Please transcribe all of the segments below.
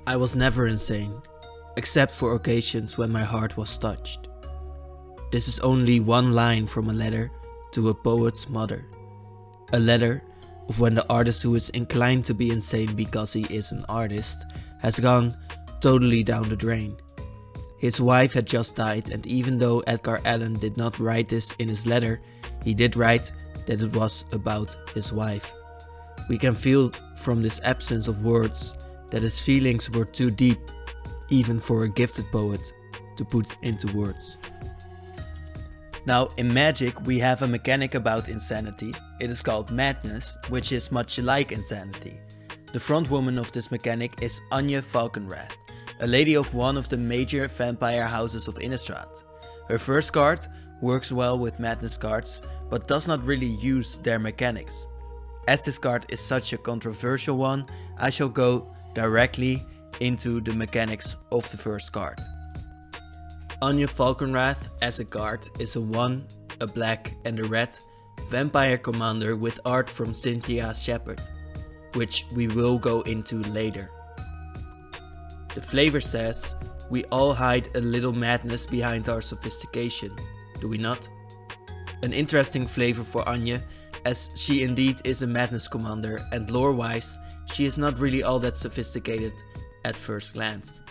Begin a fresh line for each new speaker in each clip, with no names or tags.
I was never insane, except for occasions when my heart was touched. This is only one line from a letter to a poet's mother. A letter of when the artist who is inclined to be insane because he is an artist has gone totally down the drain. His wife had just died, and even though Edgar Allan did not write this in his letter, he did write that it was about his wife. We can feel from this absence of words that his feelings were too deep, even for a gifted poet, to put into words. Now, in magic, we have a mechanic about insanity. It is called madness, which is much like insanity. The front woman of this mechanic is Anje Falkenrath, a lady of one of the major vampire houses of Innistrad. Her first card works well with madness cards, but does not really use their mechanics. As this card is such a controversial one, I shall go directly into the mechanics of the first card. Anje Falkenrath as a card is a 1, a black and a red vampire commander with art from Stensia Shepherd, which we will go into later. The flavor says, we all hide a little madness behind our sophistication, do we not? An interesting flavor for Anje, as she indeed is a madness commander, and lore-wise, she is not really all that sophisticated at first glance.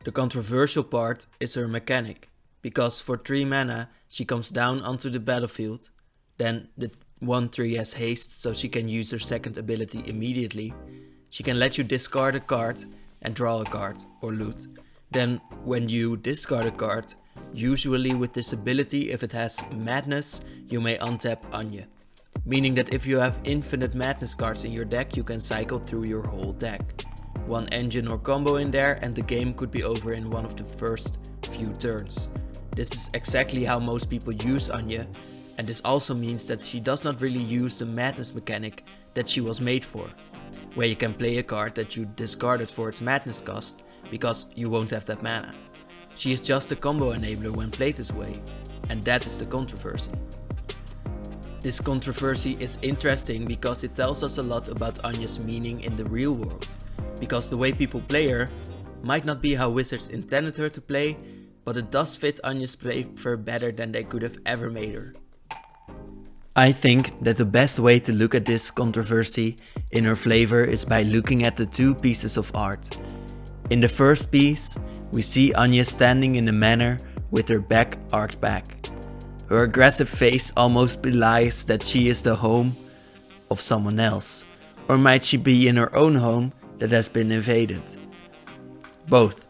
The controversial part is her mechanic, because for 3 mana she comes down onto the battlefield, then the 1/3 has haste so she can use her second ability immediately. She can let you discard a card and draw a card or loot. Then when you discard a card, usually with this ability, if it has madness, you may untap Anje. Meaning that if you have infinite madness cards in your deck, you can cycle through your whole deck. One engine or combo in there and the game could be over in one of the first few turns. This is exactly how most people use Anje, and this also means that she does not really use the madness mechanic that she was made for, where you can play a card that you discarded for its madness cost because you won't have that mana. She is just a combo enabler when played this way, and that is the controversy. This controversy is interesting because it tells us a lot about Anje's meaning in the real world, because the way people play her might not be how Wizards intended her to play, but it does fit Anje's flavor better than they could have ever made her. I think that the best way to look at this controversy in her flavor is by looking at the 2 pieces of art. In the first piece, we see Anje standing in a manner with her back arched back. Her aggressive face almost belies that she is the home of someone else, or might she be in her own home that has been invaded? Both.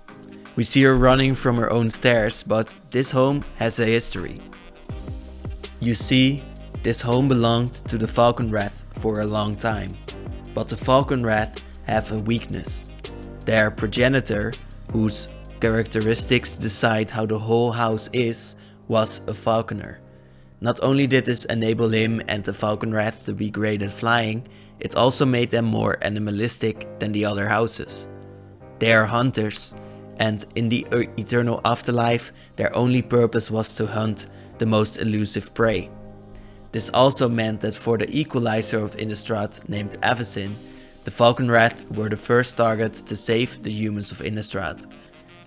We see her running from her own stairs, but this home has a history. You see, this home belonged to the Falkenrath for a long time, but the Falkenrath have a weakness. Their progenitor, whose characteristics decide how the whole house is, was a falconer. Not only did this enable him and the Falkenrath to be great at flying, it also made them more animalistic than the other houses. They are hunters, and in the eternal afterlife, their only purpose was to hunt the most elusive prey. This also meant that for the equalizer of Innistrad named Avacyn, the Falkenrath were the first targets to save the humans of Innistrad.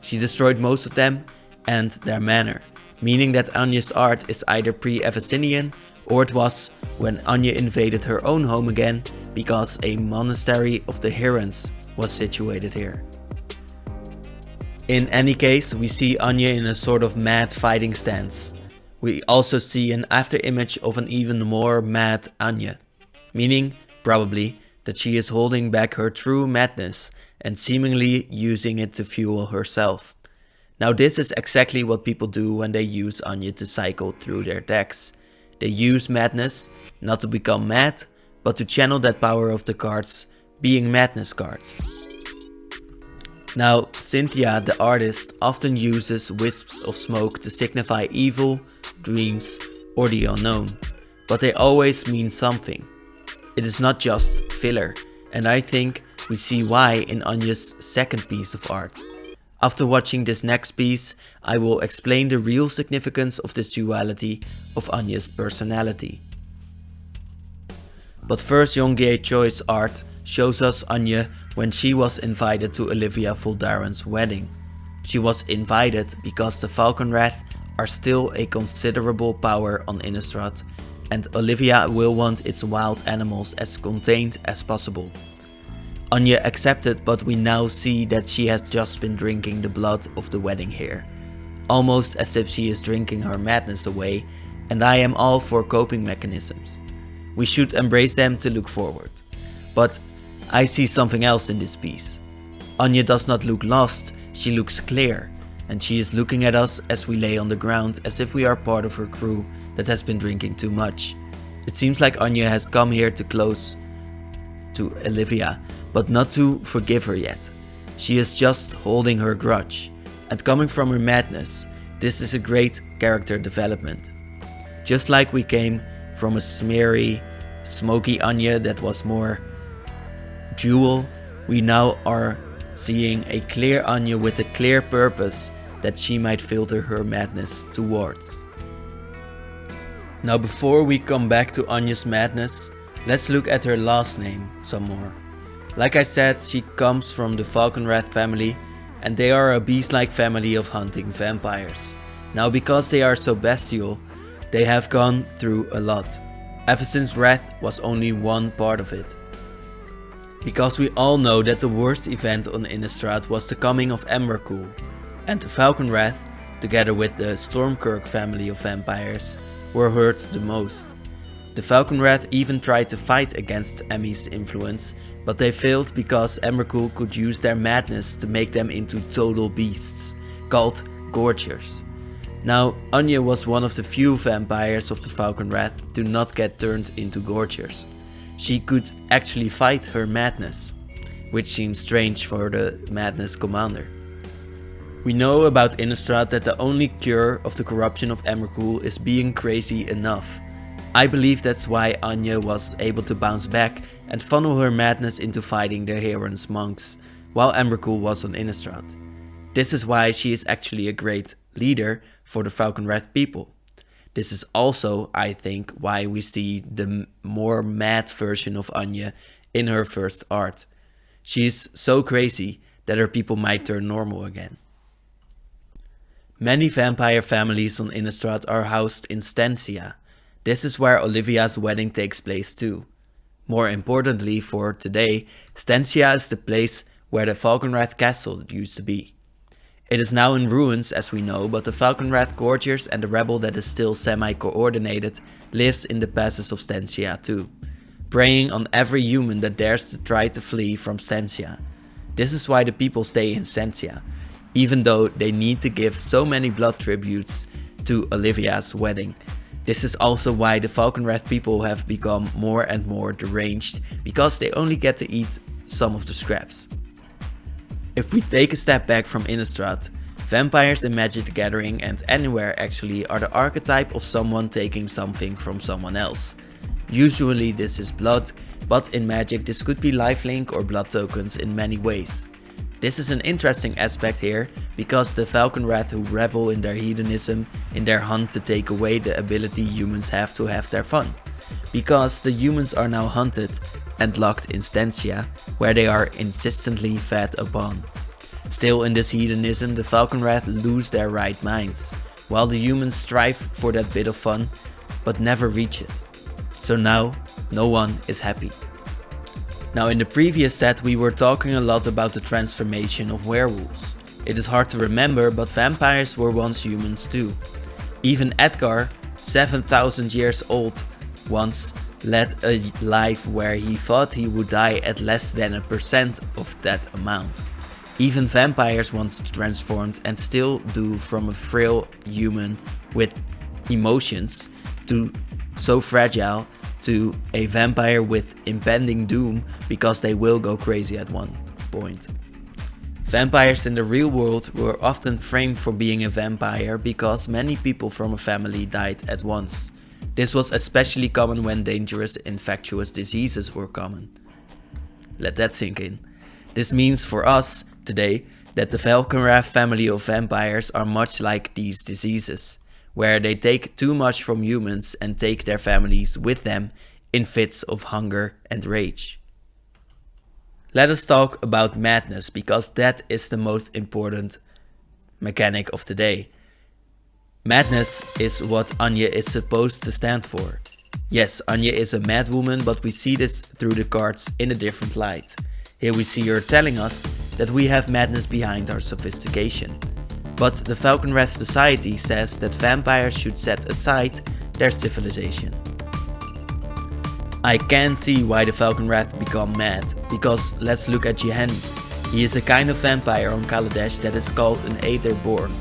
She destroyed most of them and their manor, meaning that Anje's art is either pre-Avacynian or it was when Anje invaded her own home again because a monastery of the Herons was situated here. In any case, we see Anje in a sort of mad fighting stance. We also see an after image of an even more mad Anje, meaning, probably, that she is holding back her true madness and seemingly using it to fuel herself. Now this is exactly what people do when they use Anje to cycle through their decks. They use madness, not to become mad, but to channel that power of the cards being madness cards. Now, Cynthia, the artist, often uses wisps of smoke to signify evil, dreams, or the unknown, but they always mean something. It is not just filler, and I think we see why in Anje's second piece of art. After watching this next piece, I will explain the real significance of this duality of Anje's personality. But first, Young Choi's art shows us Anje when she was invited to Olivia Voldaren's wedding. She was invited because the Falkenrath are still a considerable power on Innistrad, and Olivia will want its wild animals as contained as possible. Anje accepted, but we now see that she has just been drinking the blood of the wedding here, almost as if she is drinking her madness away, and I am all for coping mechanisms. We should embrace them to look forward. But I see something else in this piece. Anje does not look lost, she looks clear, and she is looking at us as we lay on the ground as if we are part of her crew that has been drinking too much. It seems like Anje has come here to close to Olivia, but not to forgive her yet. She is just holding her grudge, and coming from her madness, this is a great character development. Just like we came from a smeary, smoky Anje that was more jewel, we now are seeing a clear Anje with a clear purpose that she might filter her madness towards. Now before we come back to Anje's madness, let's look at her last name some more. Like I said, she comes from the Falkenrath family, and they are a beast-like family of hunting vampires. Now because they are so bestial, they have gone through a lot. Ever since Wrath was only one part of it. Because we all know that the worst event on Innistrad was the coming of Emrakul, and the Falkenrath, together with the Stormkirk family of vampires, were hurt the most. The Falkenrath even tried to fight against Emmy's influence, but they failed because Emrakul could use their madness to make them into total beasts, called Gorgers. Now, Anje was one of the few vampires of the Falkenrath to not get turned into Gorgers. She could actually fight her madness, which seems strange for the madness commander. We know about Innistrad that the only cure of the corruption of Emrakul is being crazy enough. I believe that's why Anje was able to bounce back and funnel her madness into fighting the Heron's monks, while Emrakul was on Innistrad. This is why she is actually a great leader for the Falkenrath people. This is also, I think, why we see the more mad version of Anje in her first art. She is so crazy that her people might turn normal again. Many vampire families on Innistrad are housed in Stensia. This is where Olivia's wedding takes place too. More importantly for today, Stensia is the place where the Falkenrath castle used to be. It is now in ruins as we know, but the Falkenrath Gorgers and the rebel that is still semi-coordinated lives in the passes of Stensia too, preying on every human that dares to try to flee from Stensia. This is why the people stay in Stensia, even though they need to give so many blood tributes to Olivia's wedding. This is also why the Falkenrath people have become more and more deranged, because they only get to eat some of the scraps. If we take a step back from Innistrad, vampires in Magic the Gathering and anywhere actually are the archetype of someone taking something from someone else. Usually this is blood, but in Magic this could be lifelink or blood tokens in many ways. This is an interesting aspect here, because the Falkenrath who revel in their hedonism, in their hunt to take away the ability humans have to have their fun. Because the humans are now hunted and locked in Stensia, where they are insistently fed upon. Still in this hedonism, the Falkenrath lose their right minds, while the humans strive for that bit of fun, but never reach it. So now, no one is happy. Now in the previous set we were talking a lot about the transformation of werewolves. It is hard to remember, but vampires were once humans too. Even Edgar, 7,000 years old, once led a life where he thought he would die at less than 1% of that amount. Even vampires once transformed and still do, from a frail human with emotions to so fragile to a vampire with impending doom, because they will go crazy at one point. Vampires in the real world were often framed for being a vampire because many people from a family died at once. This was especially common when dangerous infectious diseases were common. Let that sink in. This means for us today that the Falkenrath family of vampires are much like these diseases, where they take too much from humans and take their families with them in fits of hunger and rage. Let us talk about madness, because that is the most important mechanic of today. Madness is what Anje is supposed to stand for. Yes, Anje is a mad woman, but we see this through the cards in a different light. Here we see her telling us that we have madness behind our sophistication. But the Falkenrath society says that vampires should set aside their civilization. I can see why the Falkenrath become mad, because let's look at Jehani. He is a kind of vampire on Kaladesh that is called an Aetherborn.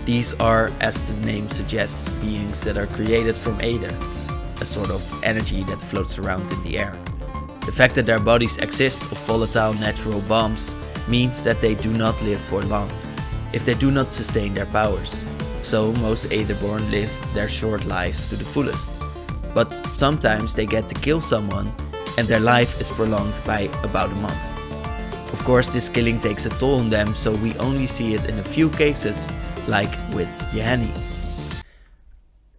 These are, as the name suggests, beings that are created from Aether, a sort of energy that floats around in the air. The fact that their bodies exist of volatile natural bombs means that they do not live for long, if they do not sustain their powers. So most Aetherborn live their short lives to the fullest. But sometimes they get to kill someone and their life is prolonged by about a month. Of course, this killing takes a toll on them, so we only see it in a few cases, like with Jehani.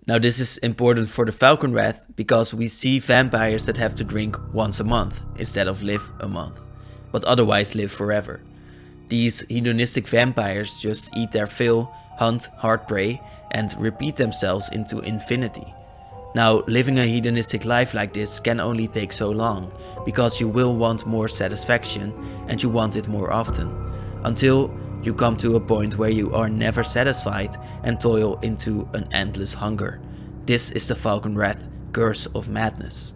Now this is important for the Falkenrath because we see vampires that have to drink once a month instead of live a month, but otherwise live forever. These hedonistic vampires just eat their fill, hunt hard prey, and repeat themselves into infinity. Now, living a hedonistic life like this can only take so long, because you will want more satisfaction and you want it more often, until you come to a point where you are never satisfied and toil into an endless hunger. This is the Falkenrath curse of madness.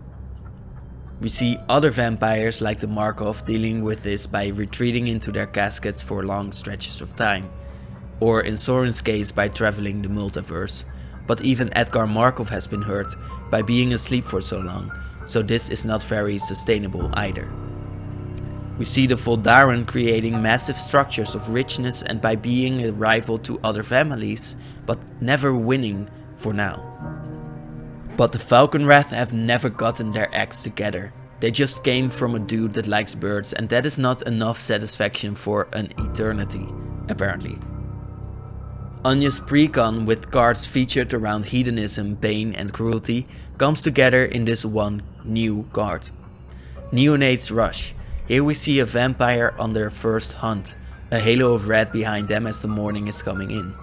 We see other vampires like the Markov dealing with this by retreating into their caskets for long stretches of time, or in Soren's case by traveling the multiverse. But even Edgar Markov has been hurt by being asleep for so long, so this is not very sustainable either. We see the Voldaren creating massive structures of richness and by being a rival to other families, but never winning for now. But the Falkenrath have never gotten their acts together. They just came from a dude that likes birds, and that is not enough satisfaction for an eternity, apparently. Anje's precon with cards featured around hedonism, pain and cruelty comes together in this one new card. Neonate's Rush. Here we see a vampire on their first hunt, a halo of red behind them as the morning is coming in.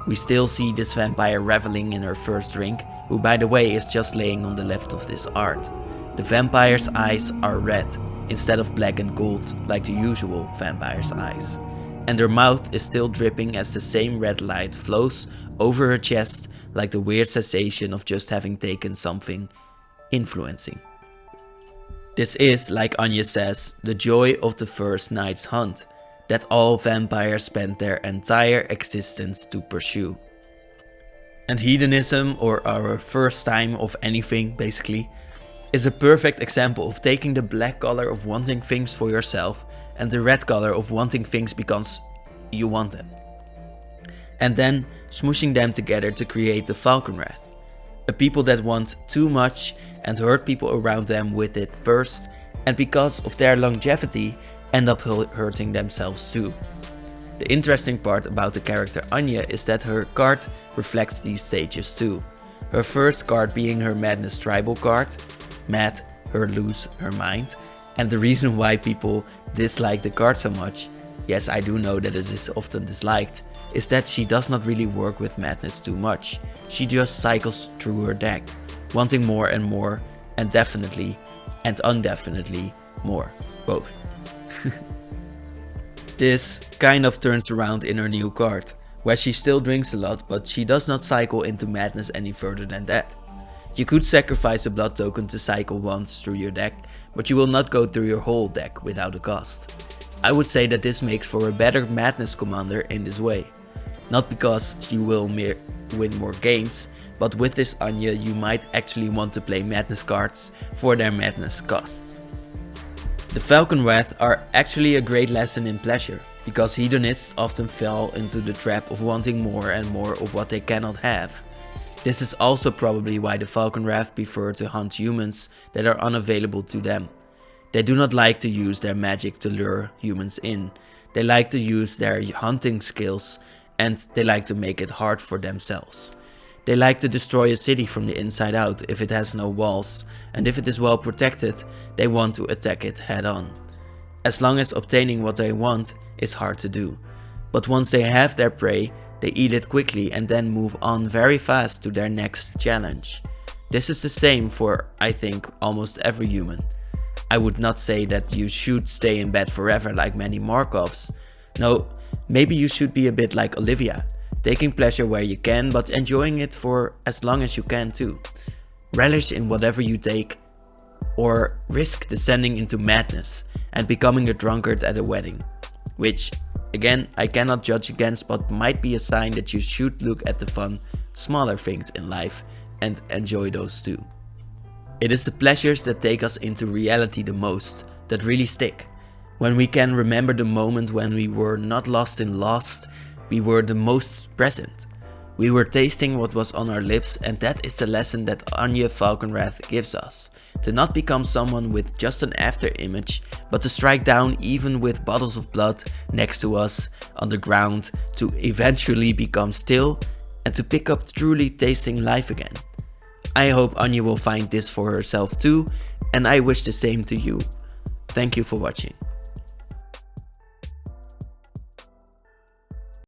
We still see this vampire reveling in her first drink, who by the way is just laying on the left of this art. The vampire's eyes are red, instead of black and gold like the usual vampire's eyes. And her mouth is still dripping as the same red light flows over her chest like the weird sensation of just having taken something influencing. This is, like Anje says, the joy of the first night's hunt, that all vampires spend their entire existence to pursue. And hedonism, or our first time of anything basically, is a perfect example of taking the black color of wanting things for yourself and the red color of wanting things because you want them, and then smooshing them together to create the Falkenrath. A people that want too much and hurt people around them with it first, and because of their longevity end up hurting themselves too. The interesting part about the character Anje is that her card reflects these stages too. Her first card being her Madness Tribal card, Mad, her lose her mind, and the reason why people dislike the card so much, yes I do know that it is often disliked, is that she does not really work with madness too much. She just cycles through her deck, wanting more and more, and definitely and indefinitely more, both. This kind of turns around in her new card, where she still drinks a lot, but she does not cycle into madness any further than that. You could sacrifice a blood token to cycle once through your deck, but you will not go through your whole deck without a cost. I would say that this makes for a better madness commander in this way. Not because you will win more games, but with this Anje you might actually want to play madness cards for their madness costs. The Falkenrath are actually a great lesson in pleasure, because hedonists often fall into the trap of wanting more and more of what they cannot have. This is also probably why the Falkenrath prefer to hunt humans that are unavailable to them. They do not like to use their magic to lure humans in. They like to use their hunting skills, and they like to make it hard for themselves. They like to destroy a city from the inside out if it has no walls, and if it is well protected, they want to attack it head on. as long as obtaining what they want is hard to do. But once they have their prey, they eat it quickly and then move on very fast to their next challenge. This is the same for, I think, almost every human. I would not say that you should stay in bed forever like many Markovs. No, maybe you should be a bit like Olivia, taking pleasure where you can but enjoying it for as long as you can too. Relish in whatever you take, or risk descending into madness and becoming a drunkard at a wedding. Which, again, I cannot judge against, but might be a sign that you should look at the fun, smaller things in life and enjoy those too. It is the pleasures that take us into reality the most that really stick. When we can remember the moment when we were not lost in lust, we were the most present. We were tasting what was on our lips, and that is the lesson that Anje Falkenrath gives us. To not become someone with just an after image, but to strike down even with bottles of blood next to us on the ground, to eventually become still and to pick up truly tasting life again. I hope Anje will find this for herself too, and I wish the same to you. Thank you for watching.